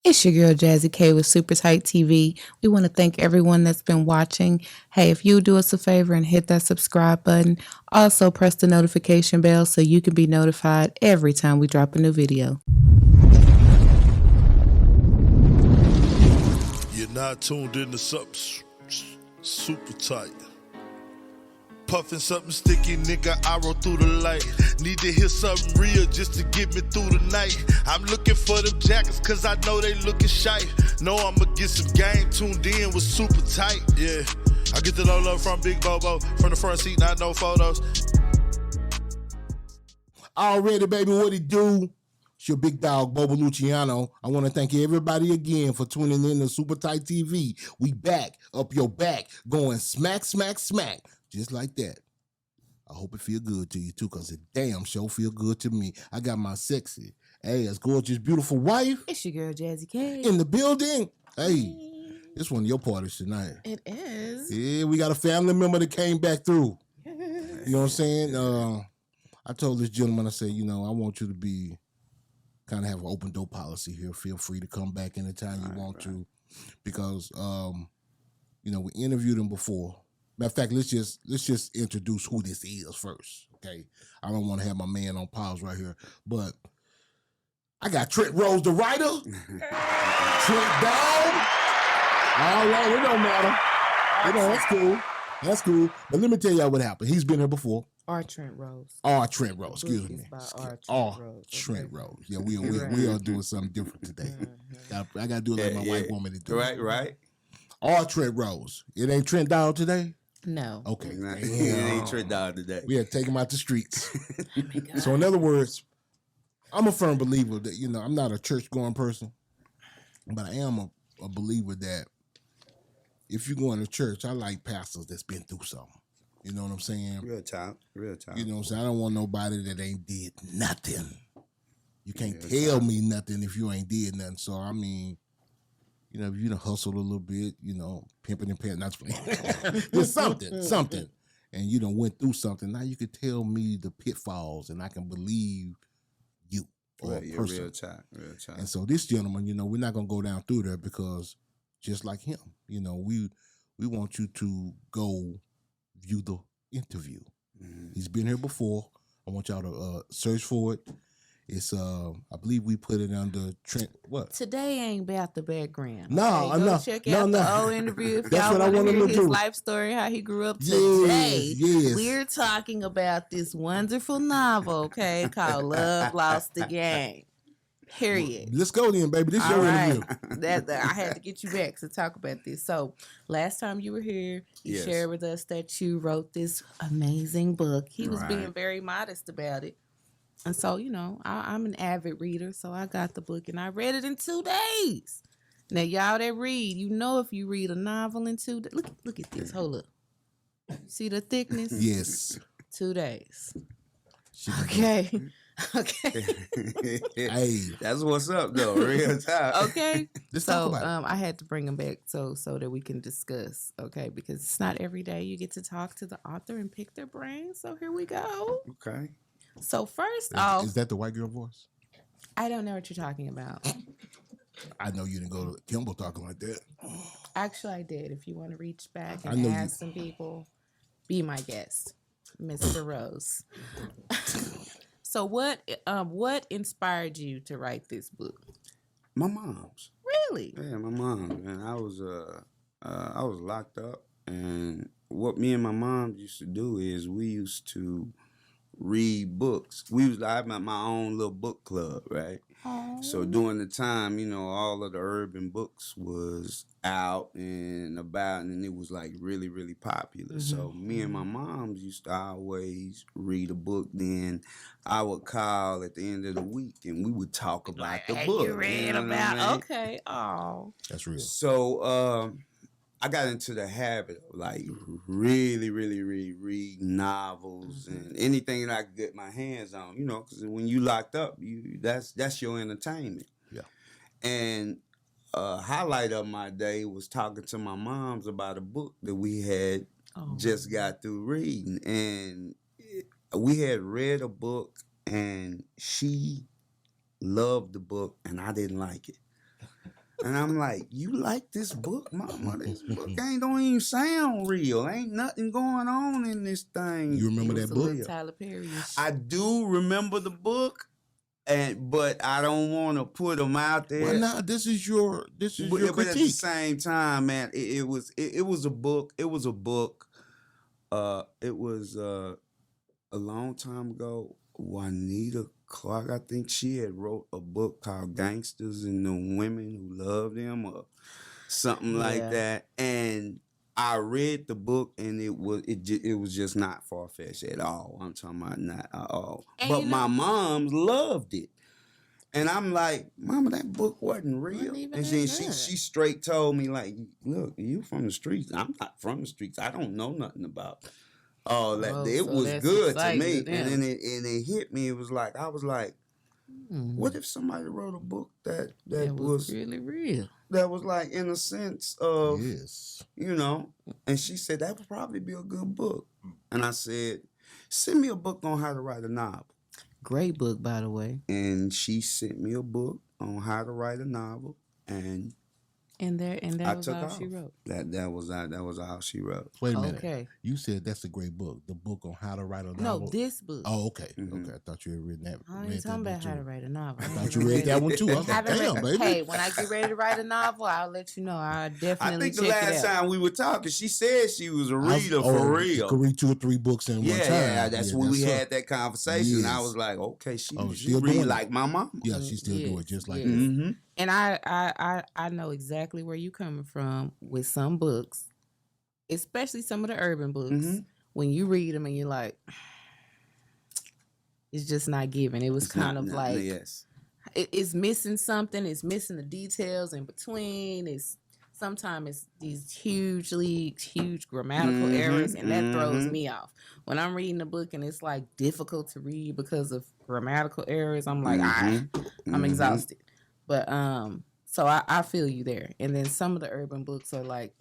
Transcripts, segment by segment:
It's your girl Jazzy K with Super Tight TV. We want to thank everyone that's been watching. Hey, if you do us a favor and hit that subscribe button, also press the notification bell so you can be notified every time we drop a new video. You're not tuned into something super tight. Puffin' something sticky, nigga, I roll through the light. Need to hear something real just to get me through the night. I'm looking for them jackets cause I know they looking shy. Know I'ma get some game tuned in with super tight, yeah. I get the low love from Big Bobo, from the front seat, not no photos. Already, baby, what it do? It's your big dog, Bobo Luciano. I want to thank everybody again for tuning in to Super Tight TV. We back, up your back, going smack, smack, smack. Just like that. I hope it feel good to you too, because it damn sure feel good to me. I got my sexy, ass, gorgeous, beautiful wife. It's your girl Jazzy K. In the building. Hey, it's one of your parties tonight. It is. Yeah, we got a family member that came back through. You know what I'm saying? I told this gentleman, I said, I want you to be, kind of have an open door policy here. Feel free to come back anytime you want to, because, we interviewed him before. Matter of fact, let's just introduce who this is first, okay? I don't want to have my man on pause right here, but I got Trent Rose, the writer. Trent Dog. All right, it don't matter. That's cool. That's cool. But let me tell y'all what happened. He's been here before. R. Trent Rose. R. Trent Rose. Excuse me. R. Trent Rose. Yeah, we are doing something different today. I got to do it like my white woman to do. Right. R. Trent Rose. It ain't Trent Dog today? No. Okay. It ain't Trent Dog today. We had to take him out the streets. So in other words, I'm a firm believer that, I'm not a church-going person, but I am a believer that if you're going to church, I like pastors that's been through something. You know what I'm saying? Real time. You know what I'm saying? I don't want nobody that ain't did nothing. You can't tell me nothing if you ain't did nothing. So, I mean, if you done hustled a little bit, pimping and paying, not just something. And you done went through something. Now you can tell me the pitfalls and I can believe you or a person. Real time. And so this gentleman, we're not going to go down through there because just like him, we want you to go view the interview. Mm-hmm. He's been here before. I want y'all to search for it. It's I believe we put it under Trent. What? Today ain't about the background. No, okay? No. Check out the old interview if That's y'all what I want to hear his do. life story, how he grew up. Today, yes. We're talking about this wonderful novel, okay, called Love Lost the Game. Period. Let's go then, baby. This is your interview. I had to get you back to talk about this. So last time you were here, you shared with us that you wrote this amazing book. He was being very modest about it. And so, I'm an avid reader, so I got the book and I read it in 2 days. Now, y'all that read, if you read a novel in 2 days. Look at this. Hold up. See the thickness? Yes. 2 days. Okay. Hey, that's what's up though. Real time. Okay. So I had to bring him back so that we can discuss. Okay, because it's not every day you get to talk to the author and pick their brain. So here we go. Okay. So first off, is that the white girl voice? I don't know what you're talking about. I know you didn't go to Kimball talking like that. Actually, I did. If you want to reach back and ask some people, be my guest, Mr. Rose. So what inspired you to write this book? My mom's. Really? Yeah, my mom. And I was locked up, and what me and my mom used to do is we used to read books. I had my own little book club, right? Oh. So during the time, all of the urban books was out and about, and it was like really, really popular. Mm-hmm. So me and my mom used to always read a book. Then I would call at the end of the week, and we would talk about the book. You read about? Okay. Oh, that's real. So I got into the habit of like really, really, really read novels and anything that I could get my hands on, because when you locked up, that's your entertainment. Yeah. And highlight of my day was talking to my moms about a book that we had just got through reading. And we had read a book and she loved the book and I didn't like it. And I'm like, you like this book, mama? This book don't even sound real. Ain't nothing going on in this thing. You remember that book? Tyler Perry-ish. I do remember the book, but I don't want to put them out there. Well, nah, this is your critique. But at the same time, man, it was a book. It was a book. It was a long time ago. Juanita Clark, I think she had wrote a book called Gangsters and the Women Who Loved Them or something like that. And I read the book and it was just not far-fetched at all. I'm talking about not at all. And but my mom loved it. And I'm like, Mama, that book wasn't real. And then she straight told me, like, look, you from the streets. I'm not from the streets. I don't know nothing about all that. It was good to me. And then it hit me. It was like, I was like, what if somebody wrote a book that was really real? That was like in a sense of, you know, and she said, that would probably be a good book. And I said, send me a book on how to write a novel. Great book, by the way. And she sent me a book on how to write a novel, and that was all she wrote. That was all she wrote. Wait a minute. Okay. You said that's a great book. The book on how to write a novel. No, this book. Oh, okay. Okay. I thought you had written that. I ain't talking about how to write a novel. I thought you read that one too. I was like, damn, baby. Hey, when I get ready to write a novel, I'll let you know. I definitely. I think the last time we were talking, she said she was a reader for real. You could read 2 or 3 books in one time. Yeah, that's when we had that conversation. Yes. I was like, okay, she read like my mom. Yeah, she still do it just like that. And I know exactly where you're coming from with some books, especially some of the urban books. When you read them and you're like, it's just not given. It was kind of like, it's missing something. It's missing the details in between. Sometimes it's these huge grammatical errors, and that throws me off. When I'm reading a book and it's like difficult to read because of grammatical errors, I'm like, I'm exhausted. But so I feel you there. And then some of the urban books are like,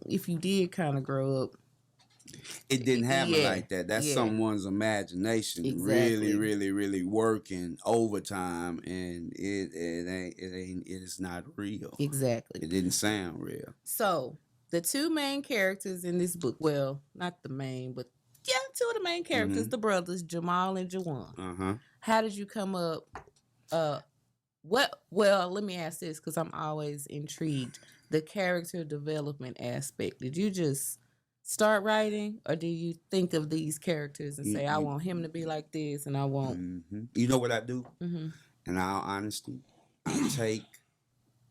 if you did kind of grow up, it didn't happen like that. That's someone's imagination really working overtime, and it is not real. Exactly. It didn't sound real. So the 2 main characters in this book, well, not the main, but 2 of the main characters, the brothers, Jamal and Jawan. How did you come up? Well, let me ask this because I'm always intrigued. The character development aspect. Did you just start writing, or do you think of these characters and say, I want him to be like this, and I want... You know what I do? In all honesty, I take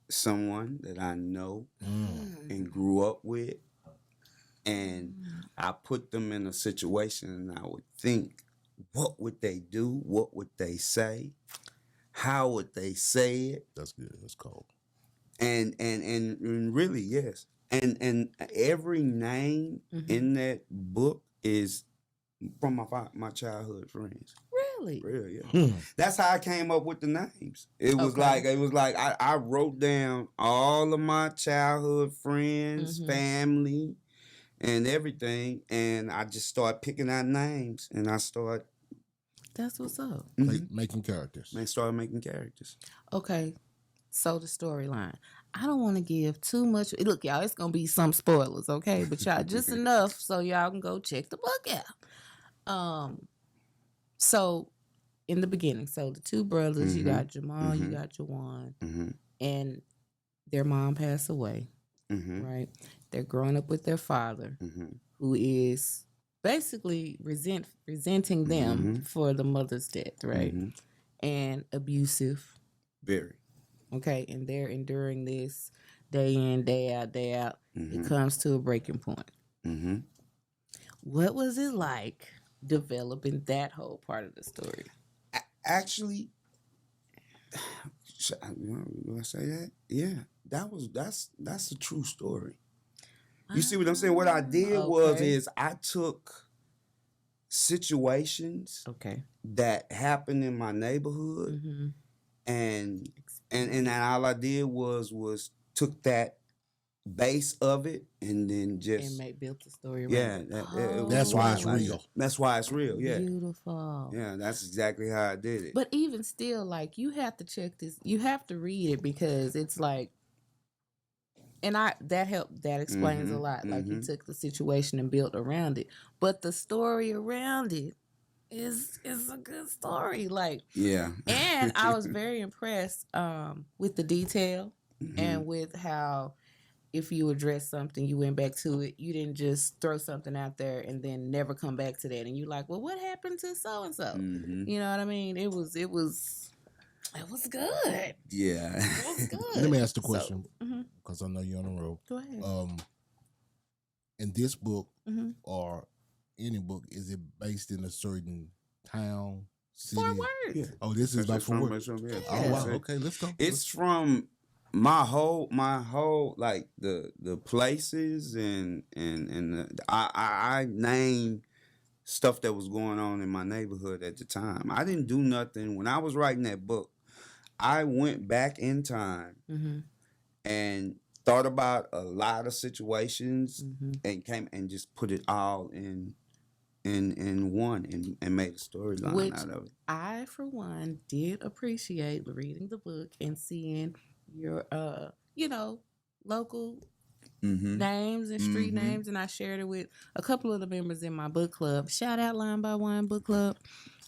someone that I know and grew up with, and I put them in a situation, and I would think, what would they do? What would they say? How would they say it? That's good. That's cold. And really, yes. And every name in that book is from my childhood friends. Really? Real, yeah. That's how I came up with the names. It was like I wrote down all of my childhood friends, family, and everything, and I just started picking out names, and I started. That's what's up. Making characters. I started making characters. Okay. So the storyline. I don't want to give too much. Look, y'all, it's going to be some spoilers, okay? But y'all, just enough so y'all can go check the book out. So in the beginning, so the 2 brothers, you got Jamal, you got Jawan, and their mom passed away, right? They're growing up with their father, who is basically resenting them for the mother's death, right? And abusive. Very. Okay, and they're enduring this day in, day out, day out. It comes to a breaking point. What was it like developing that whole part of the story? Actually, will I say that? Yeah, that's a true story. You see what I'm saying? What I did was I took situations that happened in my neighborhood, and all I did was took that base of it, and then And just built the story it around. was That's why it's like real. that. That's why it's real. Yeah, Beautiful. yeah, that's exactly how I did it. But even still, like, you have to check this. You have to read it because it's like, and that explains a lot. Like, he took the situation and built around it. But the story around it is a good story. Like, Yeah, and I was very impressed with the detail Mm-hmm. and with how if you address something, you went back to it. You didn't just throw something out there and then never come back to that. And you're like, well, what happened to so and so? You know what I mean? It was good. Yeah. It was good. Let me ask the question So, because I know you're on the road. go ahead. In this book Mm-hmm. or any book, is it based in a certain town, city? Fort Worth. Yeah. Oh, this is by Fort Worth. Yeah. Oh wow. Yeah. Okay, let's go. It's from my whole like the places and I name stuff that was going on in my neighborhood at the time. I didn't do nothing when I was writing that book. I went back in time Mm-hmm. and thought about a lot of situations Mm-hmm. and came and just put it all in one and made a storyline Which out of it. I, for one, did appreciate reading the book and seeing your, local Mm-hmm. names and street Mhm. names, and I shared it with a couple of the members in my book club. Shout out Line by One Book Club.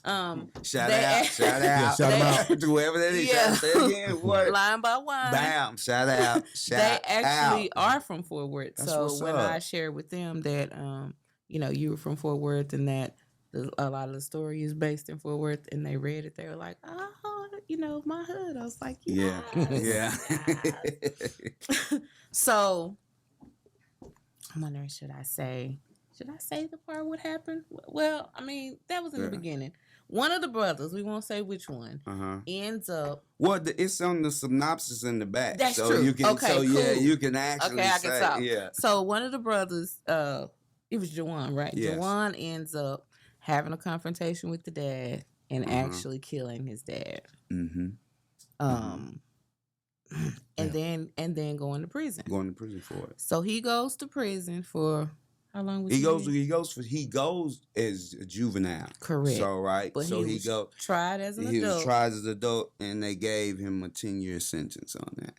Shout they- out, shout Yeah, out, shout 'em out. to whoever that is. Yeah. Say it again. What? Line by One. Bam! Shout out, shout They actually out. are from Fort Worth. That's So what's when up. I shared with them that, you were from Fort Worth and that a lot of the story is based in Fort Worth, and they read it, they were like, "Oh, my hood." I was like, Yeah, "Yes, yeah. yes." So I'm wondering, should I say the part what happened? Well, I mean, that was in the Yeah. beginning. One of the brothers, we won't say which one, Uh-huh. ends up. Well, it's on the synopsis in the back. That's so true. You can, Okay, so yeah, cool. you can actually Okay, I can say, talk. yeah. So one of the brothers, it was Jawan, right? Yes. Jawan ends up having a confrontation with the dad and actually killing his dad. Mm-hmm. And then going to prison. Going to prison for it. So he goes to prison for how long was He he goes. in? He goes as a juvenile. Correct. So right. But so he was tried as an He adult. was tried as an adult, and they gave him a 10-year sentence on that.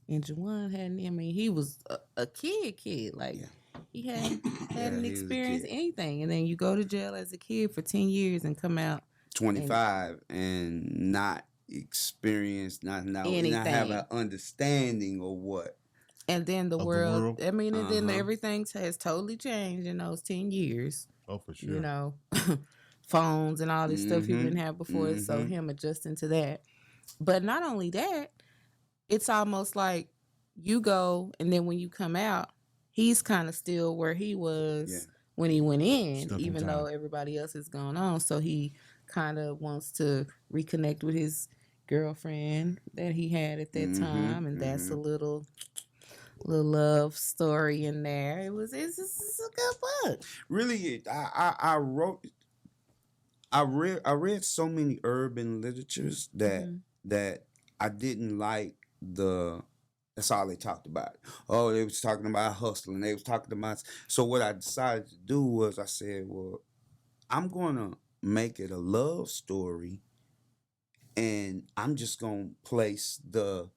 And Jawan hadn't. I mean, he was a kid. Like he hadn't he was a experienced kid. anything. And then you go to jail as a kid for 10 years and come out 25 and not experience, not have Anything. an understanding of what. And then the Of the world, world. I mean, and then Uh-huh. everything has totally changed in those 10 years. Oh, for sure. You know, phones and all this stuff he Mhm. didn't have before. So Mhm. him adjusting to that. But not only that, it's almost like you go and then when you come out, he's kind of still where he was when he went in, Stuck in even time. though everybody else is going on. So he kind of wants to reconnect with his girlfriend that he had at that Mhm, time. And that's a little love story in there. It's a good book. Really, I read so many urban literatures that I didn't like that's all they talked about. Oh, they was talking about hustling. They was talking about. So what I decided to do was I said, well, I'm gonna make it a love story, and I'm just gonna place the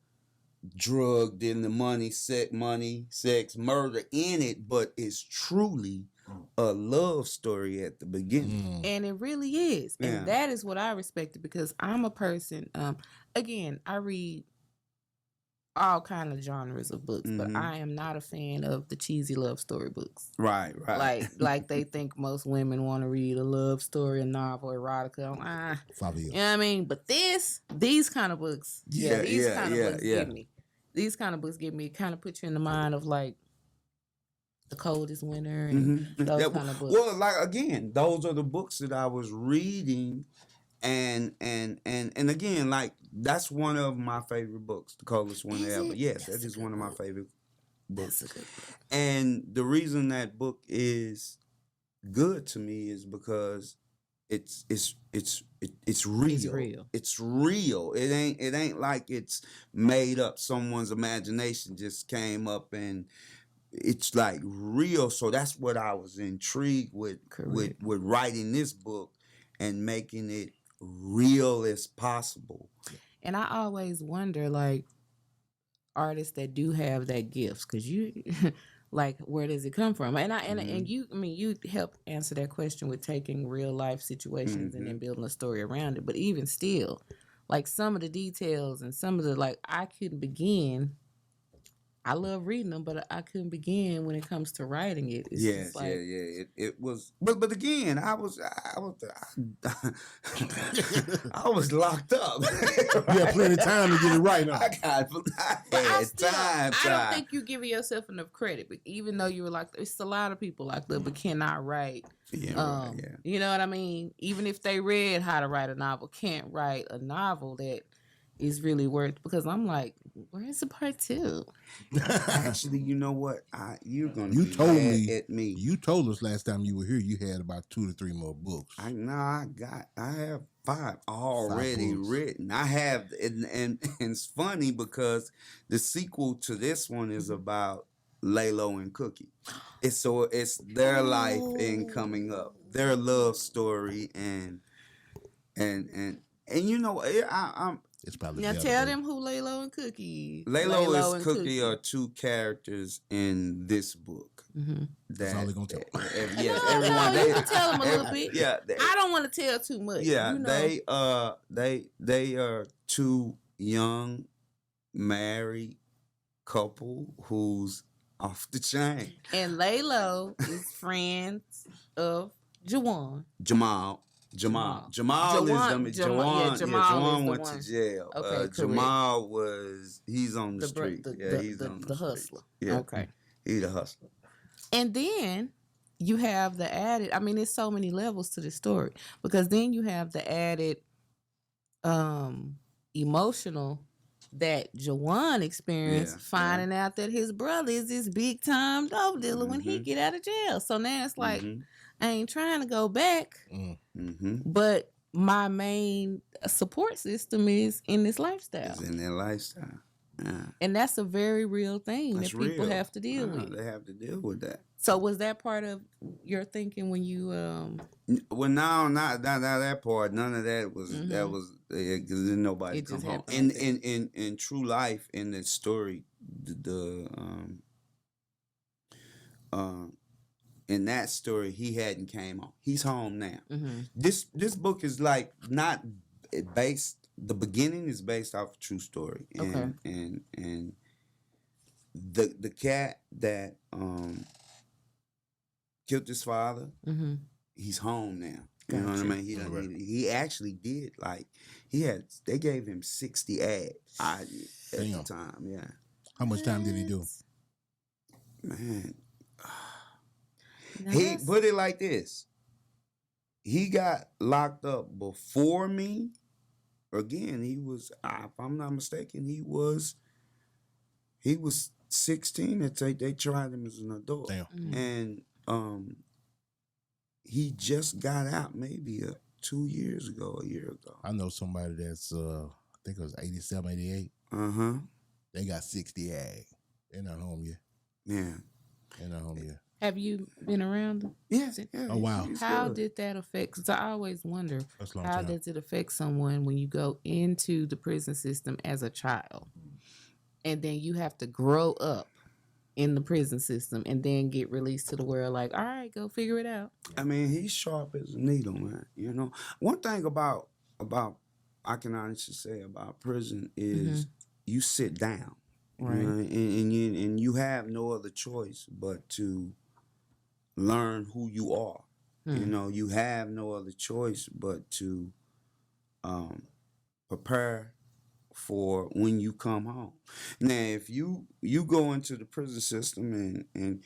drug, then the money, sex, murder in it, but it's truly a love story at the beginning. And it really is. Yeah. And that is what I respected because I'm a person, again, I read all kind of genres of books, but I am not a fan of the cheesy love story books. Right. Like they think most women want to read a love story, a novel, erotica. Fabio. You know what I mean? But these kind of books, these kind of books give me kind of put you in the mind of like The Coldest Winter and those kind of books. Well, like again, those are the books that I was reading, and again, like that's one of my favorite books, The Coldest Winter Is Ever. it? Yes, That's that a is good one of my book. favorite books. That's a good book. And the reason that book is good to me is because it's real. It's real. It's real. It ain't like it's made up. Someone's imagination just came up and it's like real. So that's what I was intrigued with writing this book and making it real as possible. And I always wonder, like, artists that do have that gifts, because you like, where does it come from? And you, I mean, you help answer that question with taking real life situations and then building a story around it. But even still, like, some of the details and some of the, like, I couldn't begin. I love reading them, but I couldn't begin when it comes to writing it. It's just like, It was, but again, I was I was locked up. You had plenty of time to get it right. I got time. I don't think you're giving yourself enough credit. But even though you were locked up, it's a lot of people locked up but cannot write. You know what I mean? Even if they read how to write a novel, can't write a novel that is really worth, because I'm like, where's the part 2? Actually, you know what? You're gonna You be told mad at me. You told us last time you were here you had about 2 to 3 more books. I have 5 already written. I have, and it's funny because the sequel to this one is about Lalo and Cookie. It's their life and coming up, their love story, and you know, I'm. It's probably now tell them who Lalo and Cookie. Lalo and Cookie are 2 characters in this book. That's all they're gonna tell. You can tell them a little bit. Yeah, I don't want to tell too much. Yeah, you know. they are 2 young married couple who's off the chain. And Lalo is friends of Jawan. Jamal is Jawan went to jail. Okay, Jamal he's on the street. He's on the hustler. Yeah. Okay. He's a hustler. And then you have the added, I mean, there's so many levels to the story, because then you have the added emotional that Jawan experienced, finding out that his brother is this big time dope dealer when he get out of jail. So now it's like, I ain't trying to go back, but my main support system is in this lifestyle. It's in their lifestyle. Yeah. And that's a very real thing that people have to deal with. They have to deal with that. So was that part of your thinking when you Well, no, not that part. None of that was because nobody come home. In true life, in the story, in that story, he hadn't came home. He's home now. This book is like not based. The beginning is based off a true story. And the cat that killed his father, he's home now. You know what I mean? He actually did, like, they gave him 60 ads at the time. Yeah. How much time did he do? Man, he put it like this. He got locked up before me. Again, he was, if I'm not mistaken, he was 16. They tried him as an adult. Damn. And he just got out maybe 2 years ago, a year ago. I know somebody that's I think it was 87, 88. They got 60 ag. They're not home yet. Yeah. They're not home yet. Have you been around them? Yeah. Oh, wow. How did that affect? Because I always wonder, how does it affect someone when you go into the prison system as a child, and then you have to grow up in the prison system and then get released to the world? Like, all right, go figure it out. I mean, he's sharp as a needle, man. You know, one thing about I can honestly say about prison is you sit down, right? You know, and you have no other choice but to learn who you are. You know, you have no other choice but to prepare for when you come home. Now, if you go into the prison system and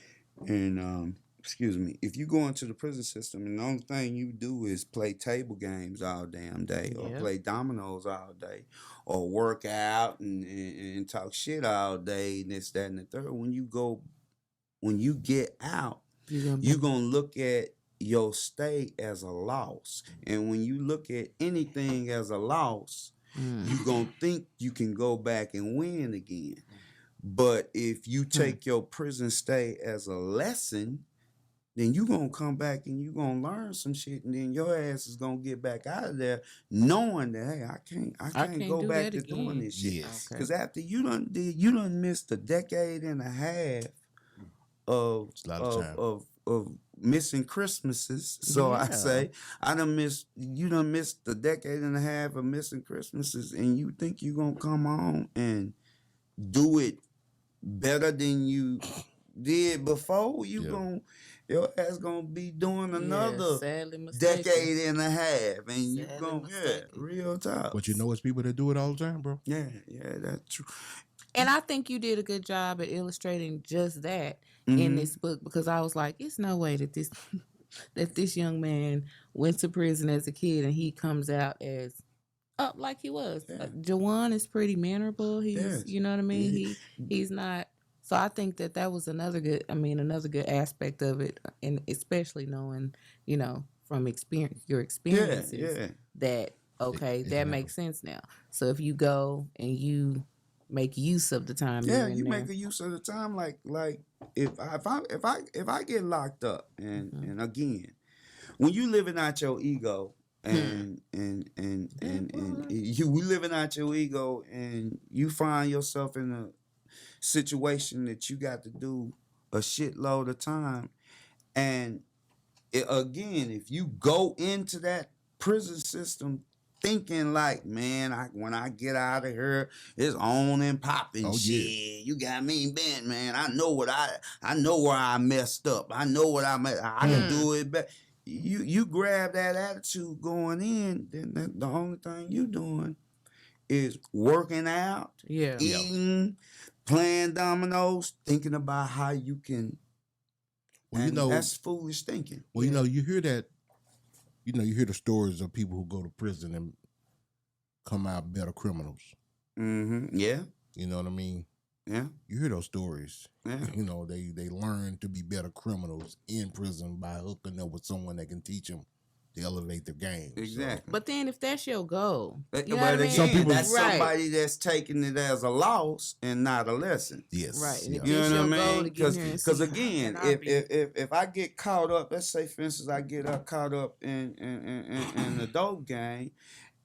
excuse me, if you go into the prison system and the only thing you do is play table games all damn day, or play dominoes all day, or work out and talk shit all day, and this, that, and the third, when you get out, you're gonna look at your stay as a loss. And when you look at anything as a loss, you're going to think you can go back and win again. But if you take your prison stay as a lesson, then you're going to come back and you're going to learn some shit, and then your ass is going to get back out of there knowing that, hey, I can't go back to doing this shit. Yes. Because after you done missed a decade and a half of missing Christmases. So I say, you done missed a decade and a half of missing Christmases, and you think you're going to come on and do it better than you did before, your ass gonna be doing another decade and a half, and you gonna real talk. But you know, it's people that do it all the time, bro. Yeah, that's true. And I think you did a good job at illustrating just that in this book, because I was like, it's no way that this young man went to prison as a kid and he comes out as up like he was. Yeah. Jawan is pretty mannerable. He's, you know what I mean? Yeah. He's not. So I think that was another good aspect of it, and especially knowing, from your experiences, that that makes sense now. So if you go and you make use of the time, you make a use of the time, like if I get locked up, and again, when you living out your ego, and you living out your ego, and you find yourself in a situation that you got to do a shitload of time, and again, if you go into that prison system thinking like, man, when I get out of here, it's on and popping. Shit, you got me bent, man. I know where I messed up. I know what I can do it better. You grab that attitude going in, then the only thing you doing is working out, eating, playing dominoes, thinking about how you can. Well, that's foolish thinking. Well, you hear that. You hear the stories of people who go to prison and come out better criminals. Mm-hmm. Yeah. You know what I mean? Yeah. You hear those stories. Yeah. They learn to be better criminals in prison by hooking up with someone that can teach them to elevate their game. Exactly. So. But then if that's your goal, some people, that's somebody that's taking it as a loss and not a lesson. Yes. Right. And yeah. You know what I mean? Because again, if I get caught up, let's say for instance, I get caught up in the dope game,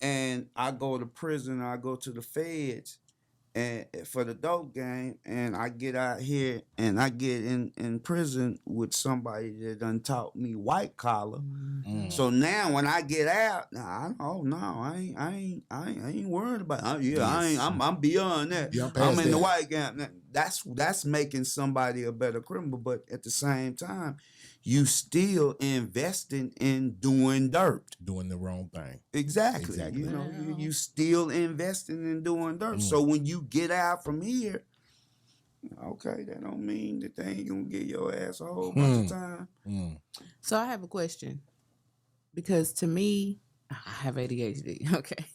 and I go to prison, or I go to the feds, and for the dope game, and I get out here and I get in prison with somebody that done taught me white collar. Mm. So now when I get out, I ain't worried about it. I'm beyond that. Yeah, I'm in the white game. That's making somebody a better criminal, but at the same time, you still investing in doing dirt. Doing the wrong thing. Exactly. You still investing in doing dirt. Mm. So when you get out from here, okay, that don't mean that they ain't gonna get your ass a whole bunch of time. Mm. So I have a question. Because to me, I have ADHD. Okay.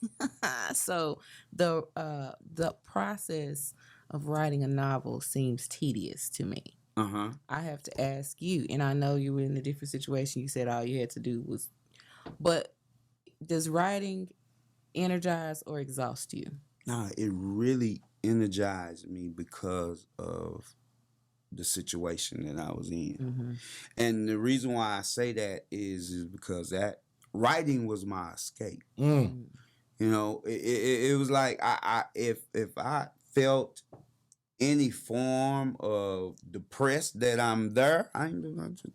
So the process of writing a novel seems tedious to me. Uh-huh. I have to ask you, and I know you were in a different situation. You said all you had to do was, but does writing energize or exhaust you? Nah, it really energized me because of the situation that I was in. Mm-hmm. And the reason why I say that is because that writing was my escape. Mm. It was like if I felt any form of depressed that I'm there, let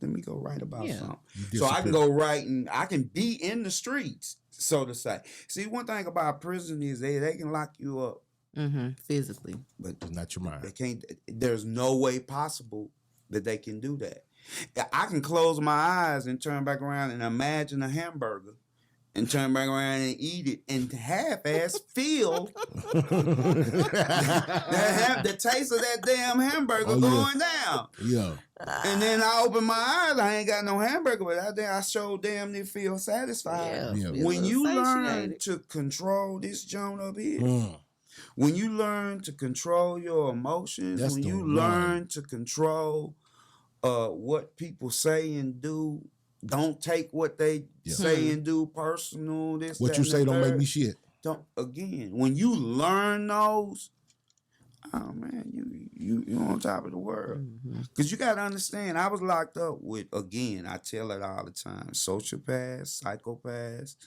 me go write about something. So I can go write, and I can be in the streets, so to say. See, one thing about prison is they can lock you up physically, but it's not your mind. They can't. There's no way possible that they can do that. I can close my eyes and turn back around and imagine a hamburger, and turn back around and eat it, and half-ass feel the taste of that damn hamburger going down. Yeah. And then I open my eyes, I ain't got no hamburger, but I sure damn near feel satisfied. Yeah. When you learn to control this joint up here, when you learn to control your emotions, when you learn to control what people say and do, don't take what they say and do personal. This what that, you and say the don't make third. me shit. Don't again when you learn those. Oh man, you on top of the world. Cause you gotta understand, I was locked up with again. I tell it all the time: sociopaths, psychopaths,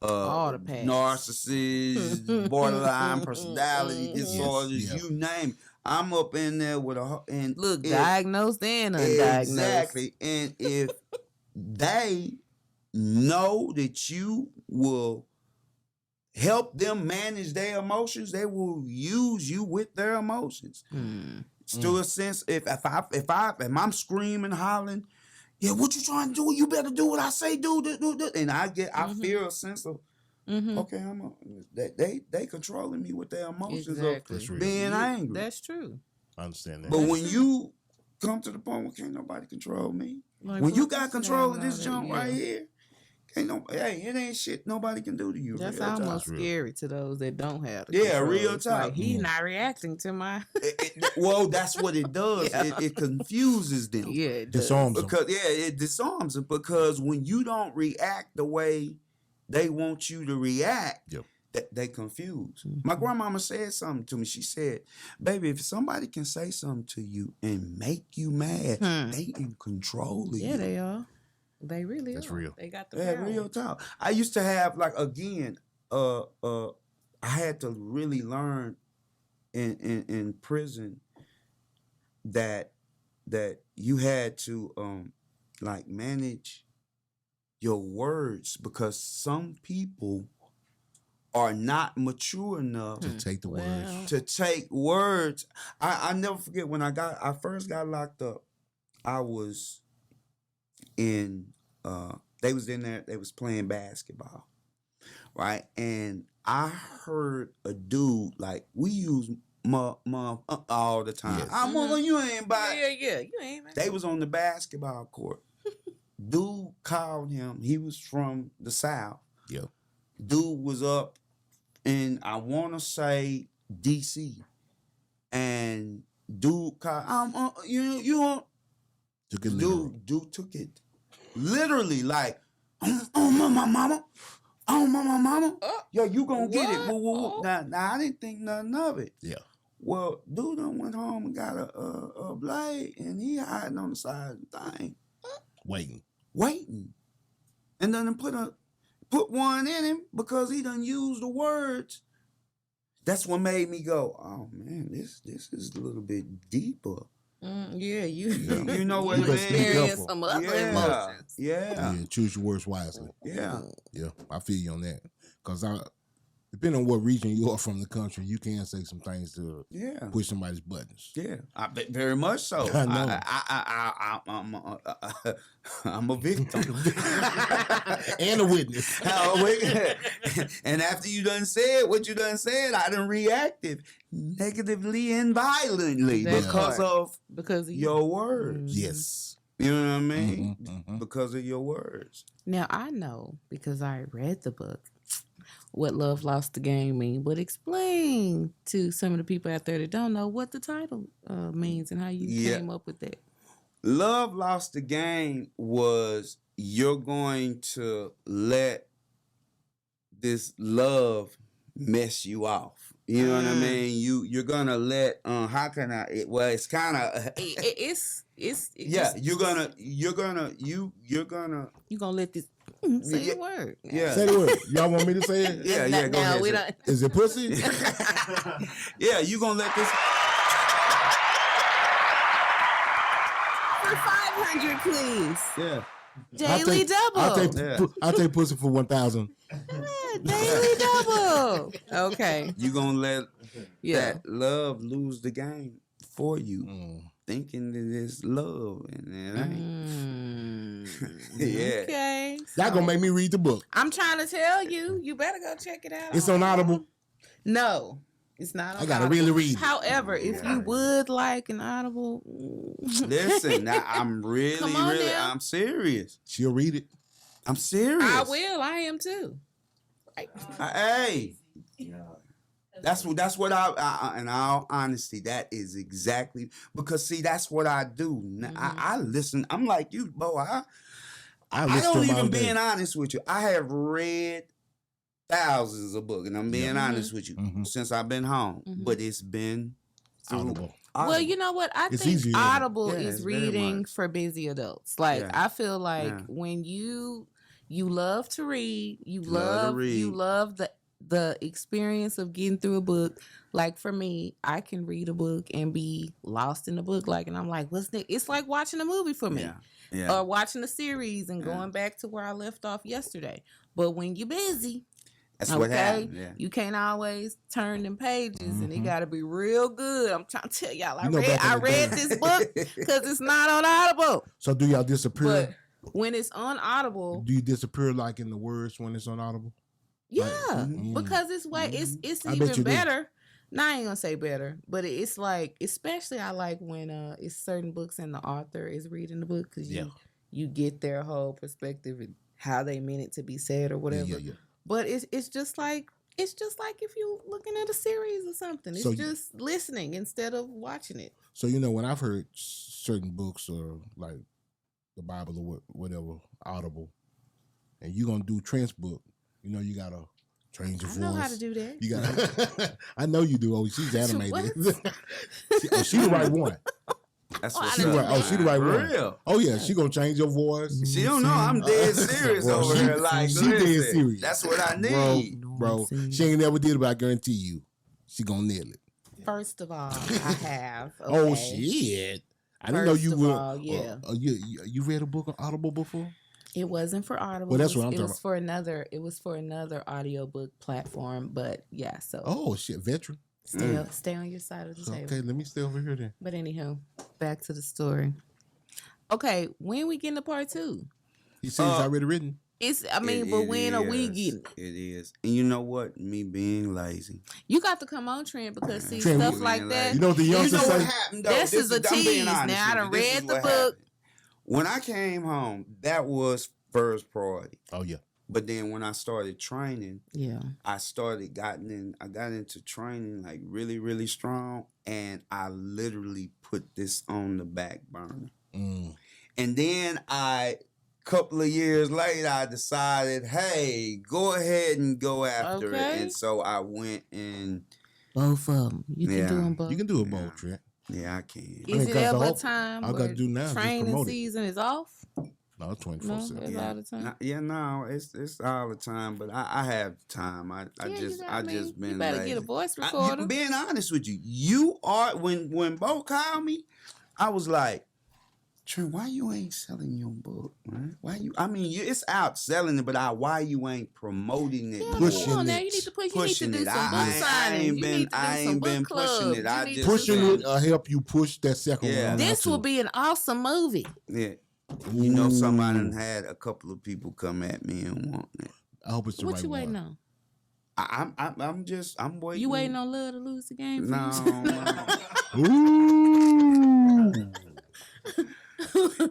All the paths. narcissists, borderline personality disorders, yeah. you name it. I'm up in there with and Look, diagnosed and undiagnosed. exactly. And if they know that you will help them manage their emotions, they will use you with their emotions. To a sense, if I'm screaming, hollering, yeah, what you trying to do? You better do what I say, do. And I feel a sense of okay, they controlling me with their emotions Exactly. of being angry. That's true. I understand that. But when you come to the point where can't nobody control me, Like, when you what got you control saying of this about junk it? right here, ain't no, hey, it ain't shit nobody can do to you. That's real almost talk. scary to those that don't have the Yeah, control. real It's talk. like, he's not reacting to my... Well, that's what it does. Yeah. It confuses them. Yeah, it does. Disarms them. Because it disarms them because when you don't react the way they want you to react, they confuse. My grandmama said something to me. She said, "Baby, if somebody can say something to you and make you mad, they in control of you." Yeah, they are. They really That's are. real. They got the power. Real talk. I used to have like again, I had to really learn in prison that you had to like manage your words because some people are not mature enough To take the words. to take words. I never forget when I first got locked up. I was in they was in there, they was playing basketball, right? And I heard a dude, like, we use all the time. Yes. I'm on you ain't by. Yeah, you ain't. They was on the basketball court. Dude called him. He was from the South. Yeah. Dude was up in, I want to say, DC. And dude called, you on. Took it literal. Dude took it literally, like, oh my mama. Oh my mama. Yo, you gonna get it. Whoa. Now, I didn't think nothing of it. Yeah. Well, dude done went home and got a blade, and he hiding on the side of the thing. Waiting. And then put one in him because he done used the words. That's what made me go, oh man, this is a little bit deeper. Yeah, you know what You it better is. speak experience careful. some other emotions. Yeah. Choose your words wisely. Yeah. Yeah, I feel you on that. Because depending on what region you are from the country, you can say some things to push somebody's buttons. Yeah, I bet very much so. I know. I'm a victim And a witness. And after you done said what you done said, I done reacted negatively and violently because of your words. Yes. You know what I mean? Because of your words. Now, I know, because I read the book, what Love Lost the Game mean, but explain to some of the people out there that don't know what the title means and how you came up with that. Love Lost the Game was you're going to let this love mess you off. You know what I mean? You're gonna let how can I? It's kind of you're gonna let this say the word. Yeah, say the word. Y'all want me to say it? Yeah. Go ahead. We don't. Is it pussy? Yeah, you gonna let this. For 500, please. Yeah. Daily double. I'll take pussy for 1,000. Daily double. Okay. You gonna let that love lose the game for you, thinking that it's love and it ain't. Yeah. Okay. Y'all gonna make me read the book. I'm trying to tell you. You better go check it out. It's on Audible. No. It's not. I gotta really read it. However, if you would like an Audible, listen, I'm really, I'm serious. She'll read it. I'm serious. I will. I am too. Hey, that's what I in all honesty, that is exactly because see, that's what I do. I listen. I'm like you, boy. I don't even being honest with you. I have read thousands of books, and I'm being honest with you since I've been home. But it's been Audible. Well, you know what? I think easier, Audible is reading for busy adults. Like I feel like when you love to read, you love the experience of getting through a book. Like for me, I can read a book and be lost in the book. Like, and I'm like, what's that? It's like watching a movie for me. Or watching a series and going back to where I left off yesterday. But when you're busy, that's what happened. You can't always turn them pages, and it got to be real good. I'm trying to tell y'all, I read this book because it's not on Audible. So do y'all disappear? But when it's on Audible, do you disappear like in the words when it's on Audible? Yeah, because it's even better. Now I ain't gonna say better, but it's like, especially I like when it's certain books and the author is reading the book because you get their whole perspective and how they meant it to be said or whatever. But it's just like if you looking at a series or something. It's just listening instead of watching it. So when I've heard certain books or like the Bible or whatever Audible, and you're gonna do Trent's book, you gotta change your voice. I know how to do that. You got. I know you do. Oh, she's animated. She the right one. That's what she the right. Oh, she the right one. Real. Oh yeah, she gonna change your voice. She don't know I'm dead serious over here. Like she dead serious. That's what I need, bro. She ain't never did it, but I guarantee you, she gonna nail it. First of all, I have. Okay. Oh shit! I didn't know you would. Yeah. You read a book on Audible before? It wasn't for Audible. Well, that's what I'm talking about. It was for another audiobook platform, but yeah. So. Oh shit, veteran. Stay on your side of the table. Okay, let me stay over here then. But anyhow, back to the story. Okay, when we getting to part 2? He said it's already written. But when are we getting it? It is. And you know what? Me being lazy. You got to come on, Trent, because stuff like that. You know what the youngsters say? What happened, though? This is a tease. Now I done read the book. When I came home, that was first priority. Oh yeah. But then when I started training, I got into training like really, really strong, and I literally put this on the back burner. And then couple of years later, I decided, hey, go ahead and go after it. And so I went and both of them. You can do them both. You can do it both, Trent. Yeah, I can. Is it ever a time all I gotta do now is training season is off? No, 24/7. All the time. No, it's all the time. But I have time. I just been. You better lazy. get a voice recorder. Being honest with you, you are when Bo called me, I was like, Trent, why you ain't selling your book, man? Why you? I mean, it's out selling it, but why you ain't promoting it? Pushing it. Now you need to push. You need to do some book signings. I ain't been pushing it. I just pushing it. Help you push that second one. This will be an awesome movie. Yeah. You know, somebody done had a couple of people come at me and want it. I hope it's the right one. What you waiting on? I'm waiting. You waiting on Love to lose the game? No.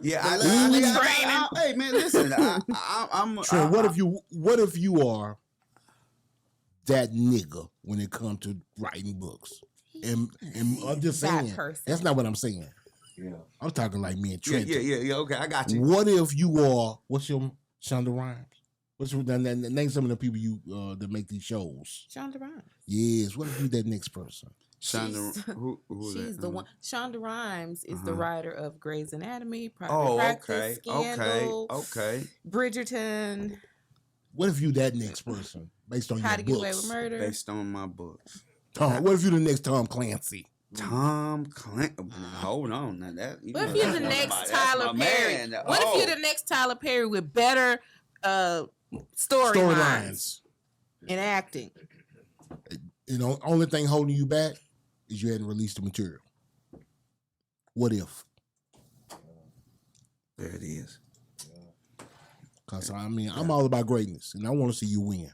Yeah, hey man, listen. I'm Trent, what if you are that nigga when it comes to writing books? And I'm just saying, that's not what I'm saying. Yeah, I'm talking like me and Trent. Yeah. Okay, I got you. What if you are? What's your Shonda Rhimes? What's your name? Some of the people you that make these shows. Shonda Rhimes. Yes. What if you that next person? Shonda, who she's the one. Shonda Rhimes is the writer of Grey's Anatomy, Practice, Scandal, okay, Bridgerton. What if you that next person based on How your to books? Get Away with Murder? Based on my books. Tom, what if you the next Tom Clancy? Tom Clancy. Hold on, now that. What if you're the next Tyler Perry? What if you're the next Tyler Perry with better storylines and acting? You know, only thing holding you back is you hadn't released the material. What if? There it is. Because, I mean, I'm all about greatness, and I want to see you win.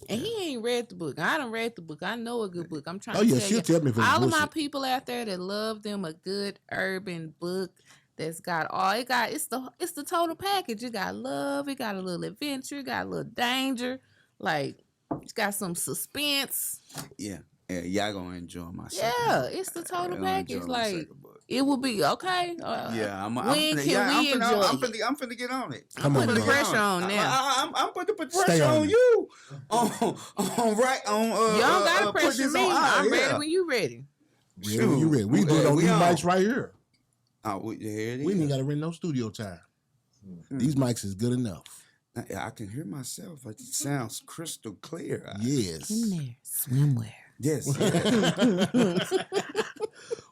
And he ain't read the book. I done read the book. I know a good book. I'm trying to tell she'll you. Tell me if all of my people out there that love them a good urban book that's got all it got. It's the total package. It got love. It got a little adventure. It got a little danger. Like, it's got some suspense. Yeah, y'all gonna enjoy my Yeah, it's the total package. Like, It will be okay. Yeah, I'm when finna, can yeah, we enjoy it? I'm finna get on it. Come I'm on, putting the bro. pressure on now. I'm putting the Stay pressure on on it. you. On You don't gotta put pressure this me. on. I'm ready when you ready. Ready when you ready. We can do it on these mics right here. Here it is. We ain't got to rent no studio time. These mics is good enough. I can hear myself. It sounds crystal clear. Yes. In there, swimwear. Yes.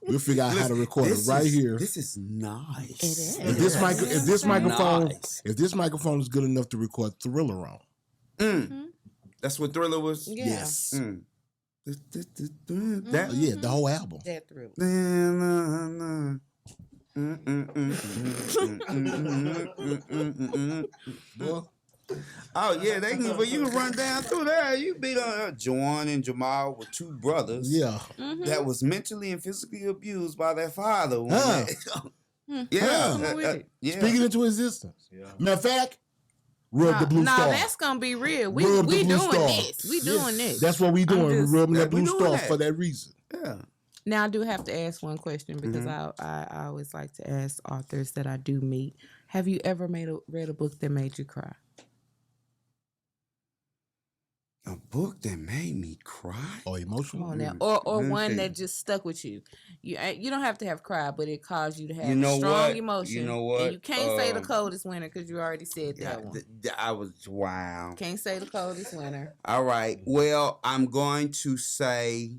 We'll figure out how to record it right here. This is nice. It is. If this microphone, Nice. if this microphone is good enough to record Thriller on, That's what Thriller was. Yeah. yes, That. yeah, the whole album. That Thriller. Well, Oh yeah, they can. But you can run down through there. You beat Joan and Jamal with two brothers. yeah, That was mentally and physically abused by their father. When Huh. yeah. Speaking into existence. Matter of fact, rub the blue star. That's gonna be real. We Rub the blue doing star. this. We doing this. That's what we doing. just- We're rubbing that we blue doing star that. for that reason. Yeah. Now I do have to ask one question because I always like to ask authors that I do meet. Have you ever read a book that made you cry? A book that made me cry. Or emotional. Come on now, or Let me one think. that just stuck with you. You don't have to have cry, but it caused you to have You know strong what? emotion. You know what? And you can't say the coldest winter because you already said Yeah, that one. I was wow. Can't say the coldest winter. All right. Well, I'm going to say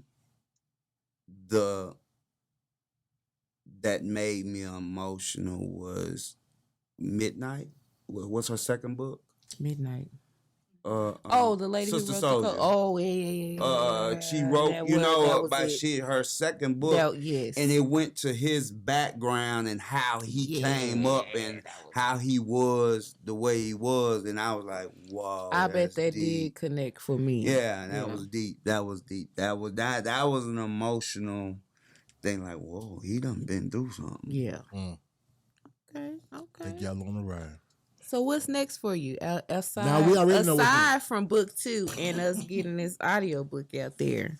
that made me emotional was Midnight. What's her second book? Midnight. The The lady Sister who wrote Soldier. the code. Oh yeah. She wrote, That you was- know, that was about it. her second book, Yes. and it went to his background and how he came up and how he was the way he was, and I was like, whoa. I bet that's that deep. did connect for me. Yeah, that was deep. That was deep. That was an emotional thing. Like, whoa, he done been through something. Yeah. Mm. Okay. Take y'all on the ride. So what's next for you? Aside, Now, we already know what's aside from book 2 and us getting this audio book out there.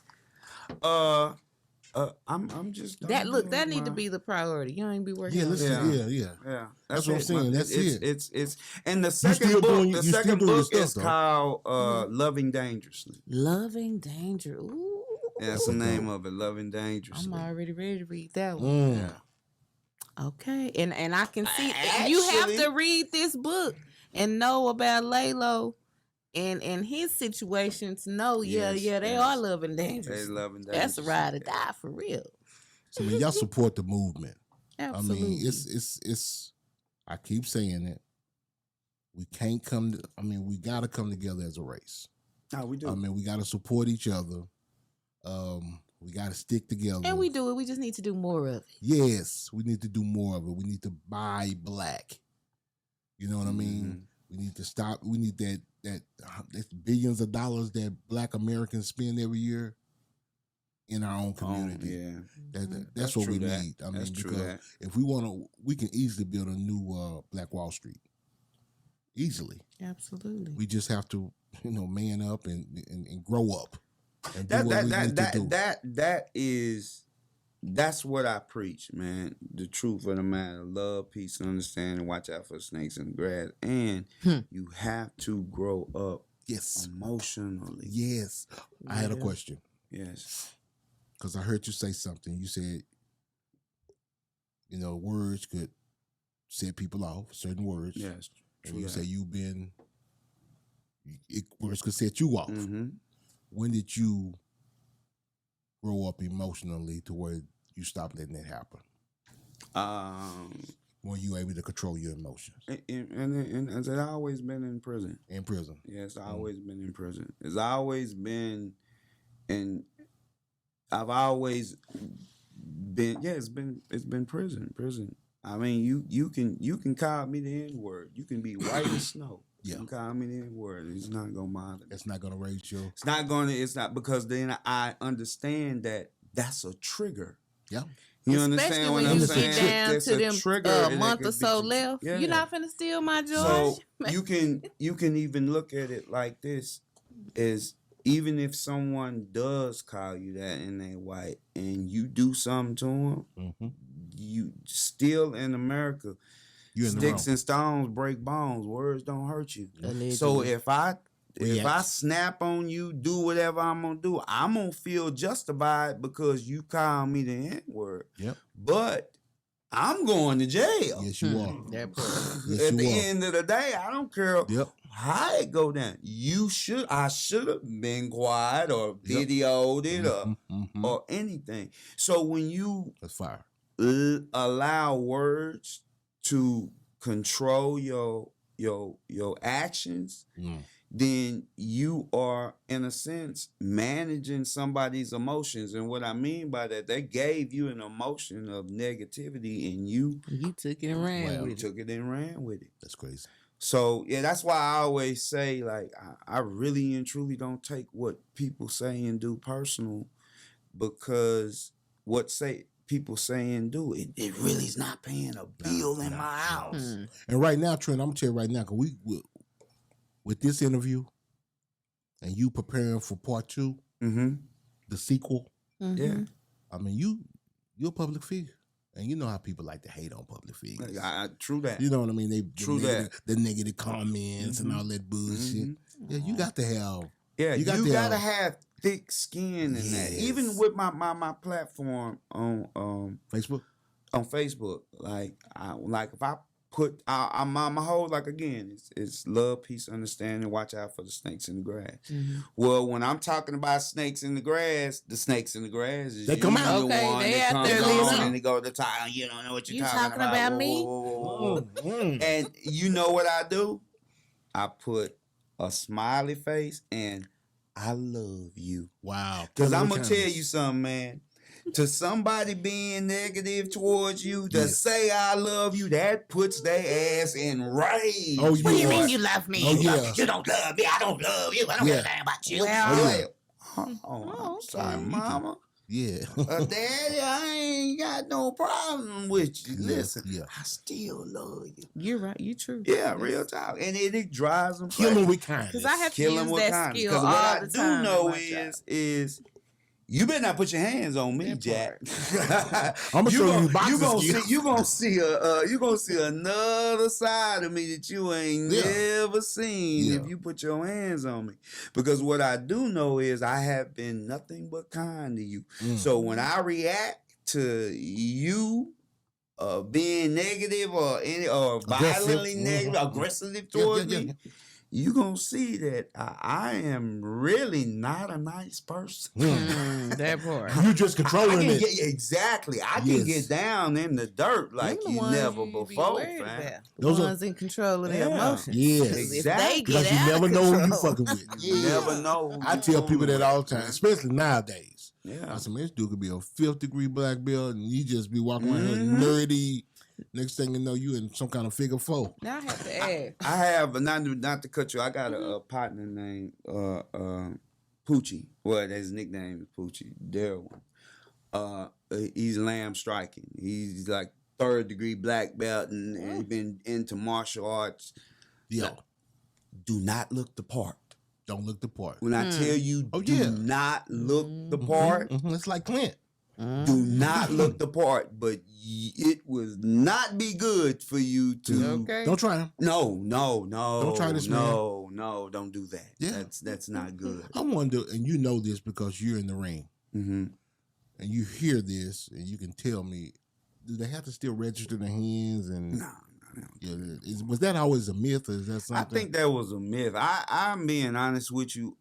I'm just That doing need to my- be the priority. You ain't be working. Yeah, on listen, that. yeah. Yeah, That's what I'm saying. That's it. It's and the still second book. doing- The you still second doing your book is stuff, though. called "Loving Dangerously." Loving Danger. Ooh. Yeah, that's the name of it. "Loving Dangerously." I'm already ready to read that one. Mm. Yeah. Okay. And I can see you have Actually- to read this book and know about Laylo and his situation to know, Yes, they yes. are loving dangerous. They loving That's a dangerously. ride or die for real. So, I mean, y'all support the movement. Absolutely. I mean, it's. I keep saying it. We can't come. We got to come together as a race. No, we do. I mean, we got to support each other. We got to stick together. And we do it. We just need to do more of it. Yes, we need to do more of it. We need to buy black. You know what I mean? Mhm. We need to stop. We need that's billions of dollars that Black Americans spend every year in our own community. Yeah, That's what true we that. need. I That's mean, true because that. if we want to, we can easily build a new Black Wall Street. Easily. Absolutely. We just have to, man up and grow up. And do what we need to do. That's what I preach, man. The truth of the matter: love, peace, and understanding. Watch out for snakes in the grass, and you have to grow up Yes. emotionally. Yes. I had a question Yes. because I heard you say something. You said, words could set people off, certain words. Yes. And you say words could set you off. Mm-hmm. When did you grow up emotionally to where you stopped letting that happen? When you able to control your emotions? And has it always been in prison? In prison. Yeah, it's always been in prison. It's always been, and I've always been. Yeah, it's been prison. I mean, you can call me the N word. You can be white as snow. Yeah. You can call me the N word. It's not gonna bother me. That's not gonna raise your. It's not because then I understand that that's a trigger. Yeah. You Especially understand what when I'm you saying? get down It's to a them trigger, a and it month could or be so just- left. yeah. You're not finna steal my joy. So you can even look at it like this: is even if someone does call you that and they white, and you do something to them, Mm-hmm. you still in America. You're in the Sticks wrong. and stones break bones. Words don't hurt you. Allegedly. So if I React. snap on you, do whatever I'm gonna do, I'm gonna feel justified because you call me the N-word. Yep. But I'm going to jail. Yes, you are. That part. Yes, At you the are. end of the day, I don't care Yep. how it go down. I should have been quiet or Yep. videoed it Mhm. or anything. So when you That's fire. allow words to control your actions, then you are in a sense managing somebody's emotions. And what I mean by that, they gave you an emotion of negativity and you took it and ran with it. took it and ran with it. That's crazy. So yeah, that's why I always say, like, I really and truly don't take what people say and do personal, because what people say and do, it really is not paying a bill in my house. And right now, Trent, I'm gonna tell you right now, because we with this interview and you preparing for part 2, the sequel. Yeah. I mean, you're a public figure. And you know how people like to hate on public figures. True that. You know what I mean? That. The negative comments and all that bullshit. Yeah, you got to have. Yeah, you gotta have thick skin in that. Yes. Even with my platform on Facebook. On Facebook, like if I put my whole, like, again, it's love, peace, understanding, watch out for the snakes in the grass. Well, when I'm talking about snakes in the grass, the snakes in the grass is they come out. the Okay, one they that out comes there on listening. and they go to the top. You don't know what you're talking about Whoa, me? whoa, whoa, whoa, whoa. And you know what I do? I put a smiley face and I love you. Wow. Because I'm going to tell you something, man. To somebody being negative towards you, to say I love you, that puts their ass in rage. Oh, What do you mean you love me? Oh, yeah. You don't love me. I don't love you. I don't give a damn about you. Well, I'm sorry, mama. Yeah. Daddy, I ain't got no problem with you. Listen, yeah. I still love you. You're right. You true. Yeah, real talk. And it drives them Kill crazy. them with kindness. Because I have to Kill 'em use with that kindness. skill 'Cause all what I the do time. know in my job. is you better not put your hands on me, That Jack. I'm gonna show you boxing skills. You gonna see another side of me that you ain't never seen if you put your hands on me. Because what I do know is I have been nothing but kind to you. So when I react to you being negative or violently negative, aggressive towards me, you gonna see that I am really not a nice person. That part. You just controlling it. Exactly. I can get down in the dirt like Them the you ones never you be before, worried fam. about. Those The are- ones in control of their emotions. Yes. If they Exactly. get Because you out never of know who you control. fucking with. You never know. who I you tell people that fooling all with, the time, man. especially nowadays. Yeah. I said, man, this dude could be a 5th degree black belt and you just be walking around here nerdy. Next thing you know, you in some kind of figure 4. Now I have to ask. I have, not to cut you, I got a partner named Poochie. Well, his nickname is Poochie, Daryl. He's lamb striking. He's like 3rd degree black belt and he's been into martial arts. Yeah. Do not look the part. Don't look the part. When I tell you, Oh, do yeah. not look the part. It's like Clint. Do not look the part, but it would not be good for you to. Okay. Don't try him. No. Don't try this, man. No, don't do that. Yeah. That's not good. I wonder, and you know this because you're in the ring, Mm-hmm. and you hear this, and you can tell me, do they have to still register their hands? And No. yeah, was that always a myth, or is that I something? think that was a myth. I'm being honest with you.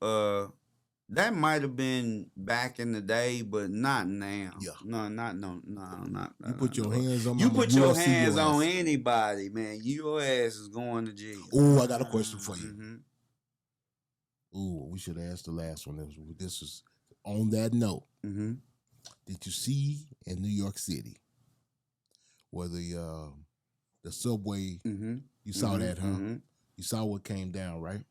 That might have been back in the day, but not now. Yeah. No, not. You put your hands on. You my put mama, your you'll see hands your on ass. anybody, man. Your ass is going to jail. Oh, I got a question for you. Mhm. Ooh, we should have asked the last one. This was on that note. Mhm. Did you see in New York City where the subway? Mhm. You saw that, huh? Mhm. You saw what came down, right?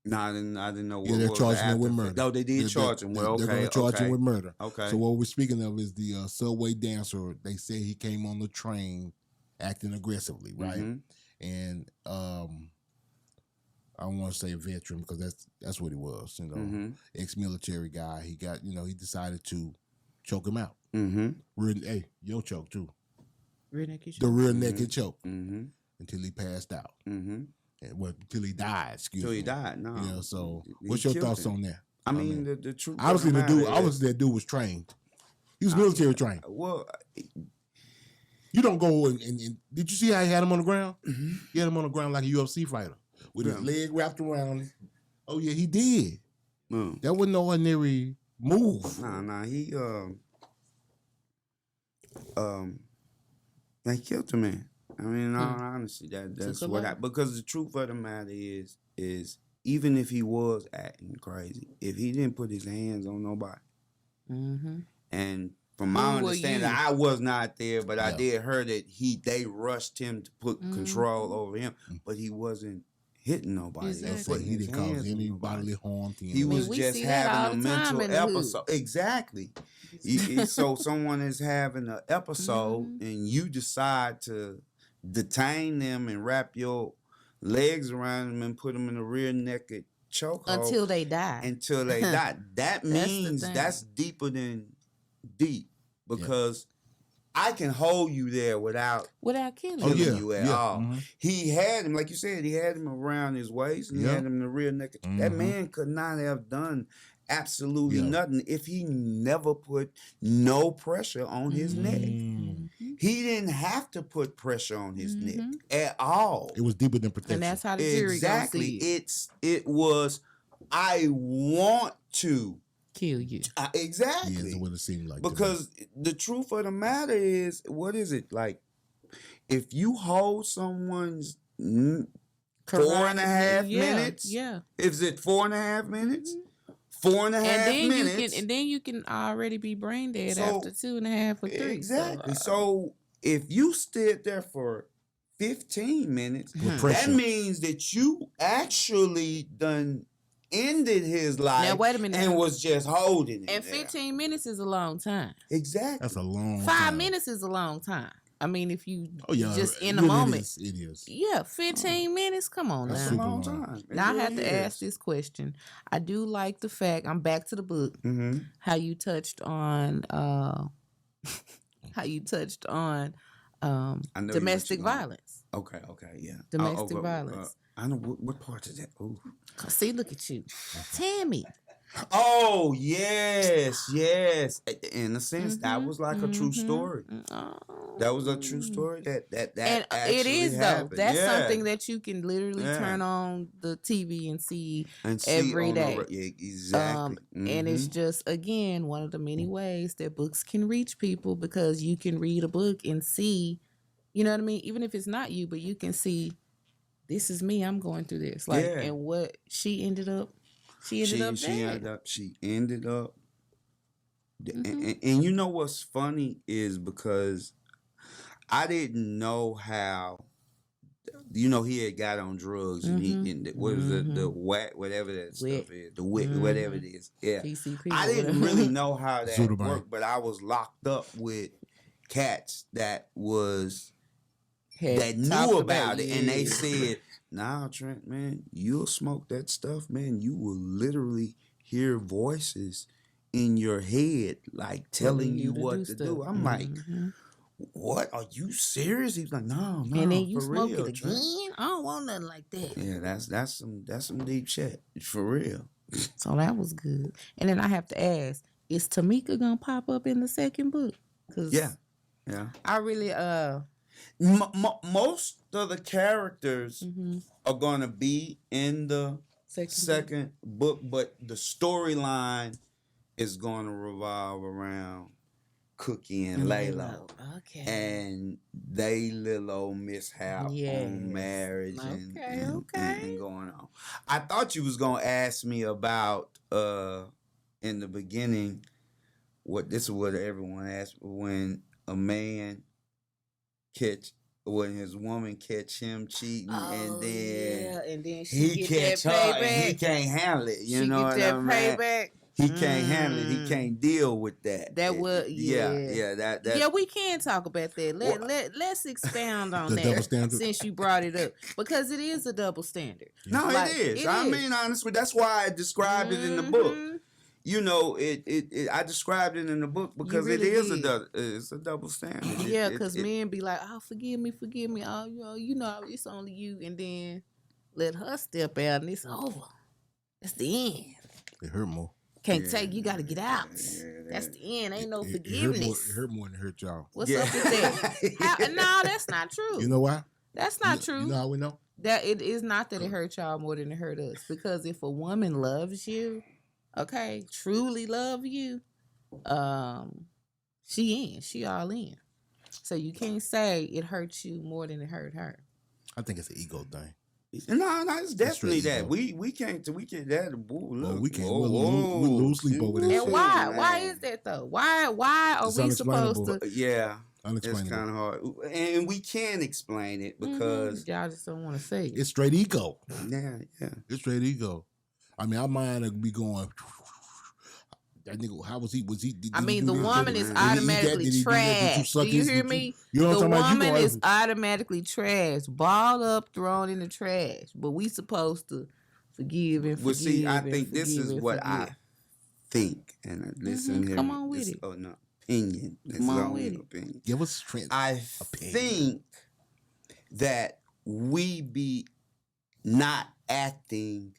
No, I didn't know. Yeah, they're what charging him with after- murder. No, they did charge him. Well, okay, they're going to charge him with murder. Okay. So what we're speaking of is the subway dancer. They say he came on the train acting aggressively, right? Mhm. And I don't want to say a veteran because that's what he was. Mhm. Ex-military guy. He got he decided to choke him out. Mhm. Hey, your choke too. Rear naked choke. The rear naked choke Mm-hmm. until he passed out. Mm-hmm. Until he died. Excuse me. Until he died. No. You know, so He what's your killed thoughts him. on that? I mean, the truth. Obviously, is, that dude was trained. He was military trained. Well, You don't go and did you see how he had him on the ground? mm-hmm. He had him on the ground like a UFC fighter with his leg wrapped around him. Oh yeah, he did. That wasn't no ordinary move. Nah. He they killed the man. I mean, in all honesty, that's what because the truth of the matter is even if he was acting crazy, if he didn't put his hands on nobody, and from my understanding, I was not there, but I did hear that they rushed him to put control over him, but he wasn't hitting nobody. Exactly. He didn't cause any bodily harm to him. He was just having a mental episode. Exactly. So someone is having an episode, and you decide to detain them and wrap your legs around them and put them in a rear naked chokehold until they die. Until they die. That means that's deeper than deep because I can hold you there without killing you at all. Mm-hmm. He had him, like you said, he had him around his waist and he had him in the rear naked. That man could not have done absolutely nothing if he never put no pressure on his neck. He didn't have to put pressure on his neck at all. It was deeper than protection. And that's how the jury gonna see it. It was, I want to kill you. Exactly. Yeah, that's what it seemed like. Because the truth of the matter is, what is it? Like, if you hold someone's 4.5 minutes, is it 4.5 minutes? 4.5 minutes. And then you can already be brain dead after 2.5 or 3. Exactly. So if you stood there for 15 minutes, that means that you actually done ended his life now, wait a minute. And was just holding it. And 15 minutes is a long time. Exactly. That's a long 5 minutes is a long time. I mean, if you just in the moment. It is. Yeah, 15 minutes. Come on That's now. a long time. Now I have to ask this question. I do like the fact, I'm back to the book, how you touched on domestic violence. Okay, yeah. Domestic violence. I know what part is that. Ooh. See, look at you. Tammy. Oh, yes. In a sense, that was like a true story. That was a true story that and actually it is happened. Though. That's something that you can literally turn on the TV and see every day. Exactly. And it's just, again, one of the many ways that books can reach people because you can read a book and see, you know what I mean? Even if it's not you, but you can see, this is me, I'm going through this. Like, and what she ended up dead. She ended up and you know what's funny is because I didn't know how, he had got on drugs and what was it, the whack, whatever that stuff is, the wick, whatever it is. Yeah. PCP, I didn't really know how that worked, but I was locked up with cats that knew about it, and they said, "Nah, Trent, man, you'll smoke that stuff, man. You will literally hear voices in your head, like telling you what to do." I'm like, "What? Are you serious?" He's like, "No, and then you for smoke real, it again. Trent. I don't want nothing like that." Yeah, that's some deep shit for real. So that was good. And then I have to ask, is Tamika gonna pop up in the second book? Yeah. I really most of the characters are gonna be in the second book, but the storyline is gonna revolve around Cookie and Layla. Okay. And they little old mishap on marriage and going on. I thought you was gonna ask me about in the beginning this is what everyone asked when a man when his woman catch him cheating and then he catch her and he can't handle it. You know what I mean? Payback. He can't handle it. He can't deal with that. We can talk about that. Let's expound on that double standard? Since you brought it up, because it is a double standard. No, it is. I mean, honestly, that's why I described it in the book. you know, I described it in the book because really it is did. it's a double standard. Yeah, because men be like, oh, forgive me. Oh, you know, it's only you. And then let her step out and it's over. That's the end. It hurt more. Can't take, you got to get out. That's the end. Ain't no forgiveness. It hurt more than it hurt y'all. What's up with that? No, that's not true. You know why? That's not true. You know how we know? That it is not that it hurt y'all more than it hurt us. Because if a woman loves you, okay, truly love you, she in. She all in. So you can't say it hurt you more than it hurt her. I think it's an ego thing. No, it's definitely that. ego. We can't that. Look, We can't. We lose sleep over this. And shit. why? Why is that though? Why are It's we supposed unexplainable. to? Yeah, it's Unexplainable. kind of hard, and we can explain it because y'all just don't want to say it. It's straight ego. yeah. It's straight ego. I mean, our mind would be going. That nigga, how was he? Did I he mean, do the this? woman Did is he eat that? automatically Did he do that? Did you trashed. suck Do you his- hear did me? You know what The I'm talking about? woman You is automatically trashed, balled up, thrown in the trash. But we supposed to forgive and forgive. Well, see, I and think this forgive is and what I forgive. think, and listen here. Come on with it's it. an opinion. It's Come on only with an it. opinion. Give us Trent. I think that we be not acting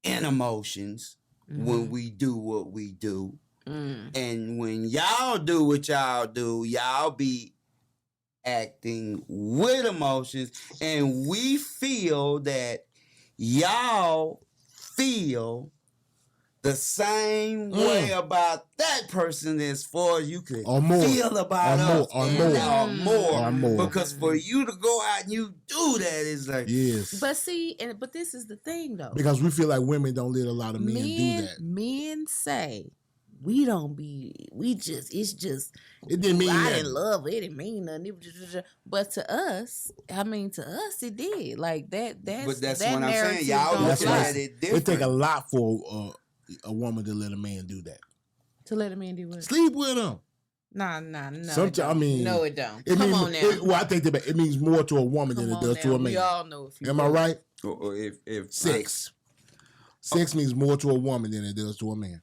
in emotions when we do what we do. And when y'all do what y'all do, y'all be acting with emotions. And we feel that y'all feel the same way about that person as far as you could Or more. feel about us. Or more. Because for you to go out and you do that is like... Yes. But see, but this is the thing though. Because we feel like women don't let a lot of men do that. Men say we don't be. It's just. It didn't mean I nothing. didn't love it. It didn't mean nothing. But to us, it did. Like that. But that's that what I'm saying. narrative Y'all don't That's look fly. why at it different. it take a lot for a woman to let a man do that. To let a man do what? Sleep with him. Nah, no. Sometimes, I mean, no, it don't. It Come means, on now. I think it means more to a woman Come than it on does now. to a man. We all know if you. Am I right? Or if Sex. Sex means more to a woman than it does to a man.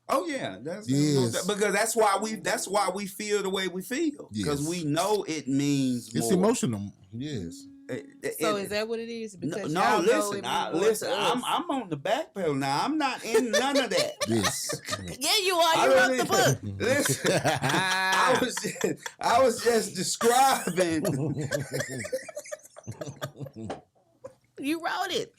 Oh yeah, that's Yes. because that's why we feel the way we feel, because Yes. we know it means It's more. emotional. Yes. So is that what it is? Because no, y'all know listen, it means more to us. I'm on the back pedal now. I'm not in none of that. Yes. Yeah, you are. You wrote the book. Listen, I was just describing. You wrote it.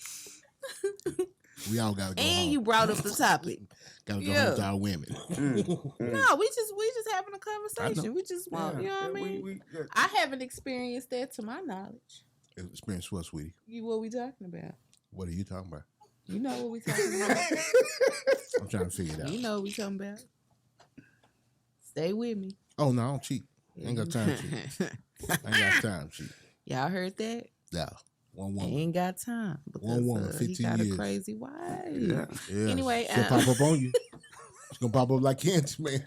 We all gotta go And home. you brought up the topic. Gotta go Yeah. home to our women. No, we just having a conversation. We just want, you know what I mean? I haven't experienced that to my knowledge. Experience what, sweetie? What we talking about? What are you talking about? You know what we talking about. I'm trying to figure it out. You know what we talking about. Stay with me. Oh no, I don't cheat. I ain't got time to cheat. I ain't got time to cheat. Y'all heard that? Yeah. One I woman. ain't got time. Because, One woman, 15 he got years. a crazy wife. Yeah. Anyway, She'll pop up on you. She's gonna pop up like Candy Man.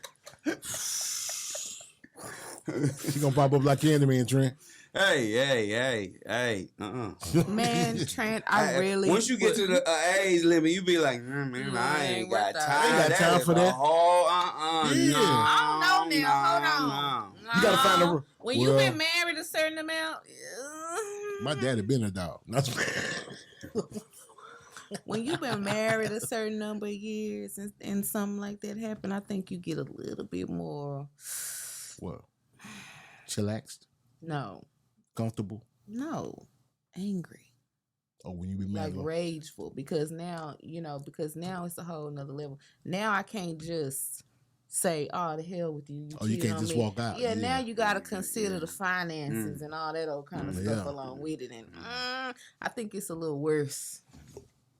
She's gonna pop up like Candy Man, Trent. Hey. Man, Trent, I really. Once you get to the age limit, you be like, man, I ain't got time. I ain't got time for that. Yeah. I don't know now. Hold on. You gotta find a. When you've been married a certain amount. My daddy been a dog. When you've been married a certain number of years and something like that happen, I think you get a little bit more. What? Chillaxed? No. Comfortable? No. Angry. Oh, when you be mad. Like rageful. Because now it's a whole nother level. Now I can't just say, oh, the hell with you. You can't just walk out. Yeah, now you got to consider the finances and all that old kind of stuff along with it. And I think it's a little worse.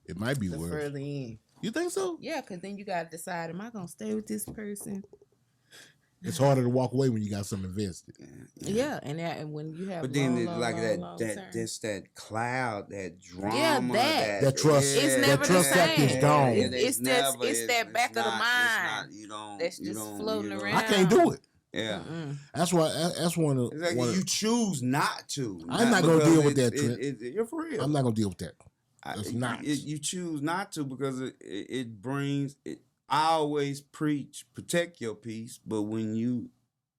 It might be the worse. Further in. You think so? Yeah, because then you got to decide, am I going to stay with this person? It's harder to walk away when you got something invested. Yeah, and when you have but then long that cloud, that drama, yeah, that trust, it's never that trust factor is gone. It's that back of the mind that's just floating around. I can't do it. Yeah, that's why. That's one of. You choose not to. I'm not gonna deal with that, Trent. You're for real. I'm not gonna deal with that. It's not. You choose not to because it brings it. I always preach protect your peace, but when you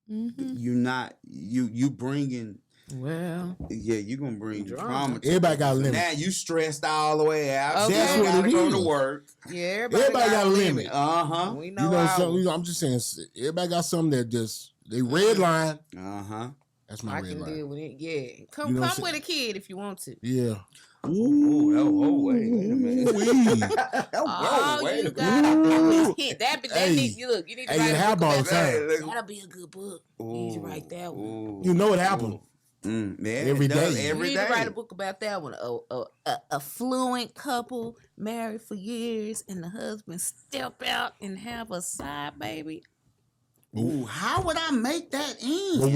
you bringing. Well, Yeah, you're gonna bring drama. Everybody got a limit. Now you stressed all the way out. Okay. That's what it go to work. yeah, Everybody got a limit. We You know, I'm just saying, everybody got something that just they red line. That's my I red can line. deal with it. Yeah, come You know with a kid if you want to. Yeah. Wait a minute. Wait you gotta do is hit that. Hey. Look, you need to Hey, write it a happen book all about the time. that. That'll be a good book. You need to write that one. You know it happened. Every day. You need to write a book about that one. A fluent couple married for years, and the husband step out and have a side baby. Ooh, how would I make that in? But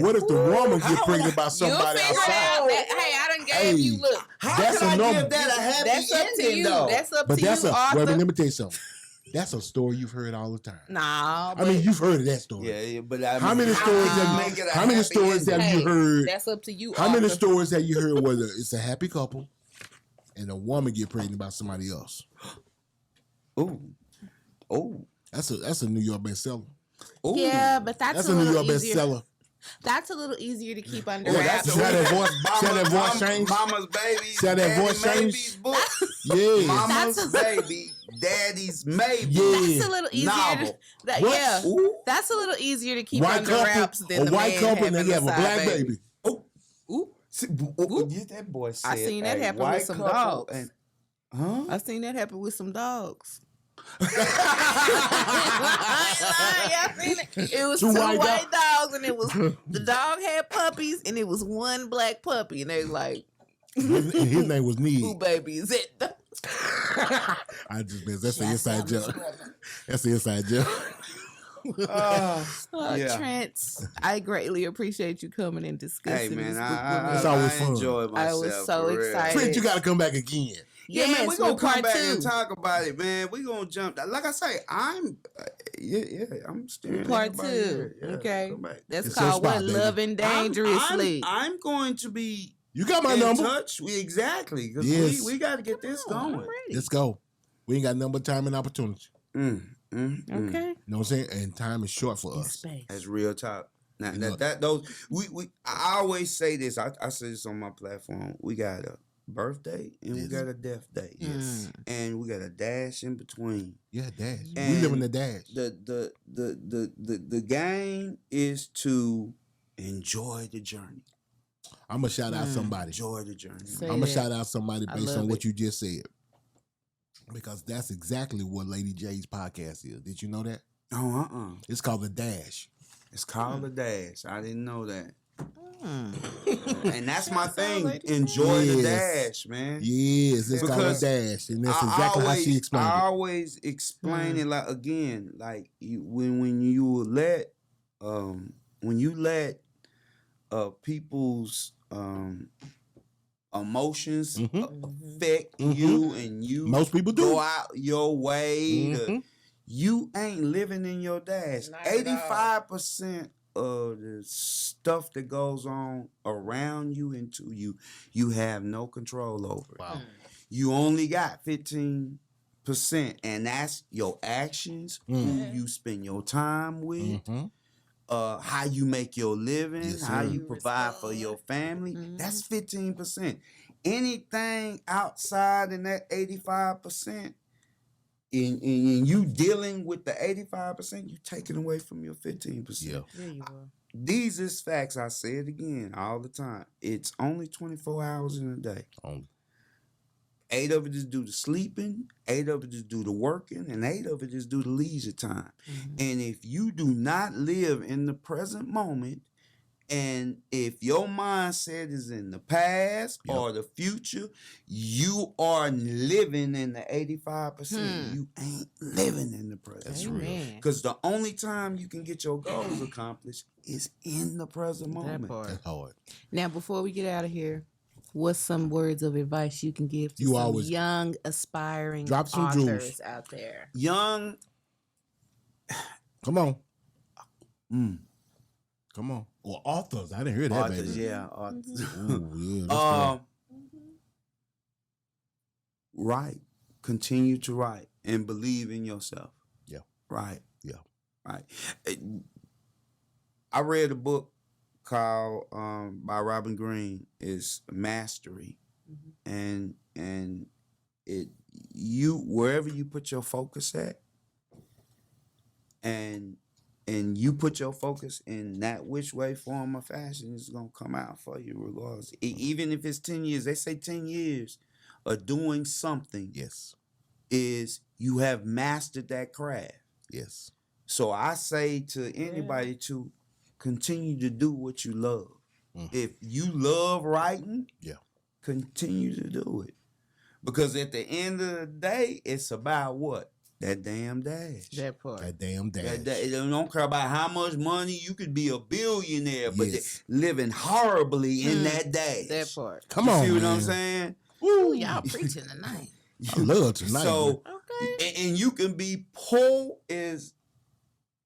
what if the woman get pregnant by somebody outside? Hey, I done gave you look. How can I give that a happy That's up to ending, you. though? That's up But to that's you, a Arthur. wait, let me tell you something. That's a story you've heard all the time. Nah, I mean, you've heard of that story. Yeah, but How many stories have you heard? That's up to you. How many stories have you heard where it's a happy couple and a woman get pregnant by somebody else? Oh, That's a New York bestseller. ooh. Yeah, but that's a a New little York easier. bestseller. That's a little easier to keep under Oh, wraps. See how that voice change? Mama's baby. See how that voice change? Baby's book. Yeah. Mama's baby. Daddy's maybe. Yeah. That's a little easier. Novel. Yeah, Ooh. that's a little easier to keep White under wraps couple, than a the white man couple, and having then you have a side black baby. Ooh. See, that boy said. I seen that happen white with some couple dogs. and- huh? I seen that happen with some dogs. I seen it. It was two white dogs, and it was the dog had puppies, and it was one black puppy, and they was like, His name was Need. "Who baby is it?" I just that's the inside joke. That's the inside joke. Yeah. Trent, I greatly appreciate you coming and discussing Hey man, this book with me. It's always fun. enjoyed myself. I was so for real. excited. Trent, you got to come back again. Yeah, man, Yes, we're gonna with come part back 2. and talk about it, man. We're gonna jump. Like I say, I'm staring. Part everybody 2. here. Yeah, Okay. come back. That's It's your called spot, What baby. Loving Dangerously. I'm going to be You got my in number. touch. Exactly, because Yes. we got to get this I'm going. ready. Let's go. We ain't got nothing but time and opportunity. Okay. You know what I'm saying? And time is short for us. Space. That's real talk. Now You know- I always say this. I say this on my platform. We got a birthday and we Yes. got a death day. Yes. And we got a dash in between. Yeah, dash. We And live in the dash. The game is to enjoy the journey. I'm gonna shout out somebody. Enjoy the journey. Say I'm gonna that. shout out somebody I based love on what it. you just said. Because that's exactly what Lady J's podcast is. Did you know that? Oh, It's called The Dash. It's called a dash. I didn't know that. Hmm. And that's my Sounds thing. like it. Enjoy the Yes. dash, man. Yes, it's called The Because Dash. And that's exactly how she explained I it. always explain it like again, like when you let people's emotions affect you and you Most people do. go out your way to, Mhm. you ain't living in your dash. Not at all. 85% of the stuff that goes on around you and to you, you have no control over. Wow. You only got 15%, and that's your actions, who you spend your time with, Mhm. how you make your living, Yes, how sir. you provide for your family. Mhm. That's 15%. Anything outside in that 85%, and you dealing with the 85%, you taking away from your 15%. Yeah. There you are. These is facts. I say it again all the time. It's only 24 hours in a day. Only. 8 of it is due to sleeping, 8 of it is due to working, and 8 of it is due to leisure time. And if you do not live in the present moment, and if your mindset is in the past Yep. or the future, you are living in the 85%. You ain't living in the present. That's real. Amen. Because the only time you can get your goals accomplished is in the present That moment. part. That's hard. Now, before we get out of here, what's some words of advice you can give to You some always- young, aspiring Drop some authors jewels. out there? Young, Come on. mm, Come on. Or authors. I didn't hear that, authors, baby. yeah, authors. Ooh, yeah. That's Write. Continue to write. and believe in yourself. Yeah. Right. Yeah. Right. I read a book called by Robin Greene, is Mastery. And it you wherever you put your focus at, and you put your focus in that which way, form, or fashion is gonna come out for you regardless. Even if it's 10 years, they say 10 years of doing something. Yes. Is you have mastered that craft. Yes. So I say to anybody to continue to do what you love. If you love writing, continue to do it. Because at the end of the day, it's about what? That damn dash. That part. That damn dash. It don't care about how much money. You could be a billionaire, but living horribly in that dash. That part. Come on, see what man. I'm saying? Ooh, y'all preaching tonight. I love tonight. So, Okay. and you can be poor as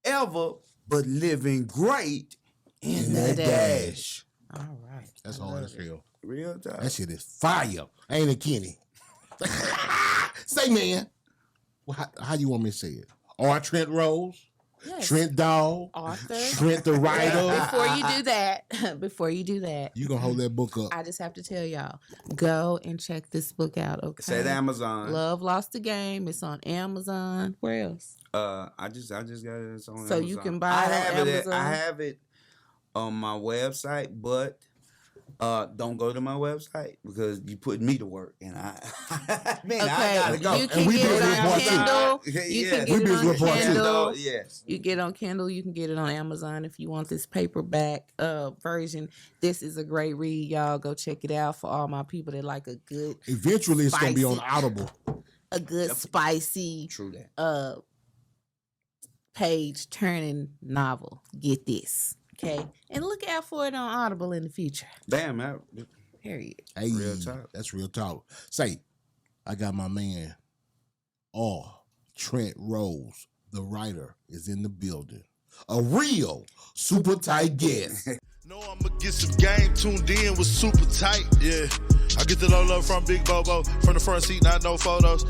ever, but living great in that dash. All right. That's hard as hell. Real time. That shit is fire. Ain't it, Kenny? Say, man. Well, how you want me to say it? Or Trent Rose? Yes. Trent Dog? Author. Trent the writer? Before you do that, You gonna hold that book up. I just have to tell y'all, go and check this book out, okay? Say it Amazon. Love Lost the Game. It's on Amazon. Where else? I just got it. It's on So Amazon. you can buy it on Amazon? I have it on my website, but don't go to my website because you put me to work, and I gotta go. You can get it on Kindle. You can get it on Kindle. Yes. You get it on Kindle. You can get it on Amazon if you want this paperback version. This is a great read, y'all. Go check it out for all my people that like a good. Eventually, it's gonna be on spicy- Audible. A good spicy True that. page turning novel. Get this. Okay, and look out for it on Audible in the future. Damn, man. Period. Hey, Real talk. That's real talk. Say, I got my man, Trent Rose, the writer, is in the building. A real super tight guest. Know I'ma get some game tuned in with super tight, yeah. I get the low from Big Bobo, from the front seat, not no photos.